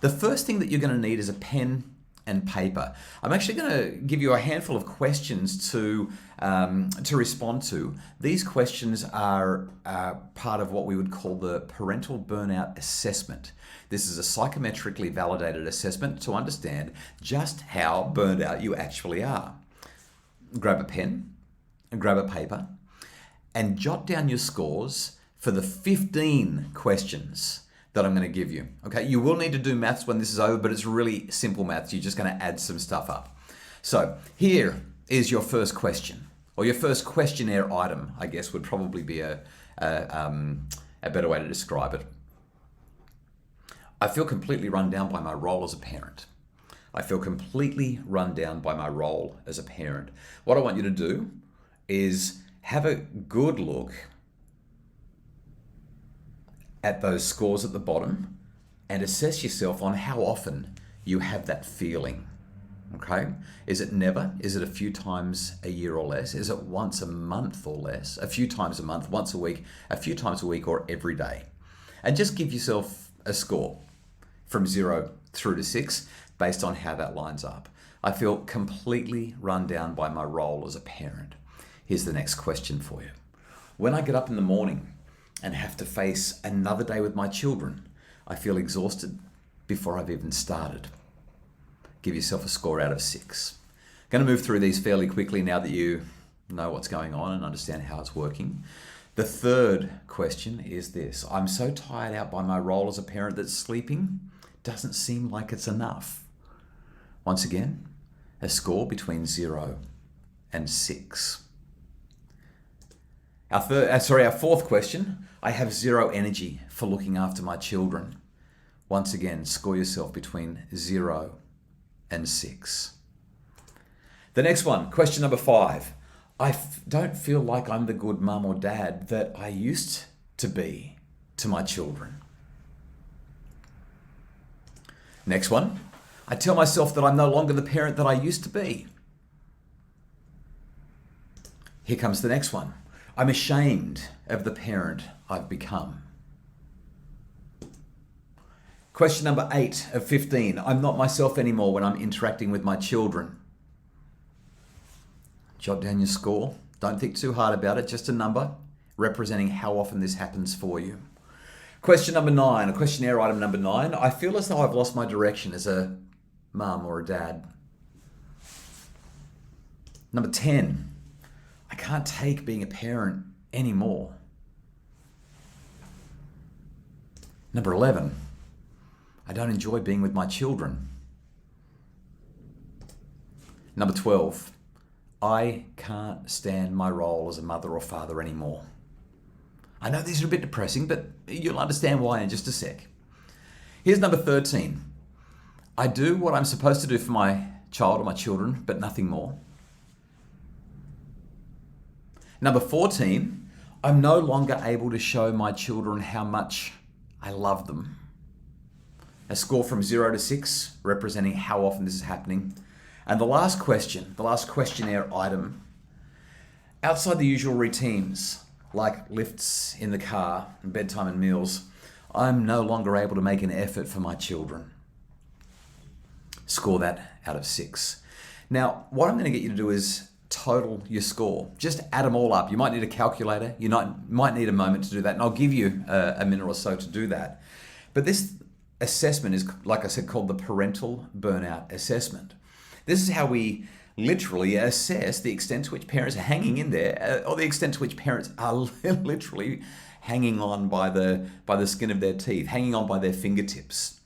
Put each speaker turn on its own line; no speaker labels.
The first thing that you're going to need is a pen and paper. I'm actually going to give you a handful of questions to respond to. These questions are part of what we would call the parental burnout assessment. This is a psychometrically validated assessment to understand just how burned out you actually are. Grab a pen and grab a paper and jot down your scores for the 15 questions that I'm going to give you. Okay, you will need to do maths when this is over, but it's really simple maths. You're just going to add some stuff up. So here is your first question, or your first questionnaire item, I guess would probably be a better way to describe it. I feel completely run down by my role as a parent. I feel completely run down by my role as a parent. What I want you to do is have a good look at those scores at the bottom and assess yourself on how often you have that feeling. Okay? Is it never? Is it a few times a year or less? Is it once a month or less? A few times a month, once a week, a few times a week, or every day? And just give yourself a score from 0 through to 6 based on how that lines up. I feel completely run down by my role as a parent. Here's the next question for you. When I get up in the morning and have to face another day with my children, I feel exhausted before I've even started. Give yourself a score out of 6. Going to move through these fairly quickly now that you know what's going on and understand how it's working. The third question is this. I'm so tired out by my role as a parent that sleeping doesn't seem like it's enough. Once again, a score between 0 and 6. Our fourth question. I have 0 energy for looking after my children. Once again, score yourself between 0 and 6. The next one, question number 5. I don't feel like I'm the good mum or dad that I used to be to my children. Next one, I tell myself that I'm no longer the parent that I used to be. Here comes the next one. I'm ashamed of the parent I've become. Question number 8 of 15. I'm not myself anymore when I'm interacting with my children. Jot down your score. Don't think too hard about it. Just a number representing how often this happens for you. Question number 9, a questionnaire item number 9. I feel as though I've lost my direction as a mum or a dad. Number 10. I can't take being a parent anymore. Number 11, I don't enjoy being with my children. Number 12, I can't stand my role as a mother or father anymore. I know these are a bit depressing, but you'll understand why in just a sec. Here's number 13. I do what I'm supposed to do for my child or my children, but nothing more. Number 14, I'm no longer able to show my children how much I love them. A score from 0 to 6, representing how often this is happening. And the last question, the last questionnaire item, outside the usual routines, like lifts in the car, and bedtime and meals, I'm no longer able to make an effort for my children. Score that out of 6. Now, what I'm going to get you to do is total your score. Just add them all up. You might need a calculator. You might need a moment to do that, and I'll give you a minute or so to do that. But this assessment is, like I said, called the parental burnout assessment. This is how we literally assess the extent to which parents are hanging in there, or the extent to which parents are literally hanging on by the skin of their teeth, hanging on by their fingertips.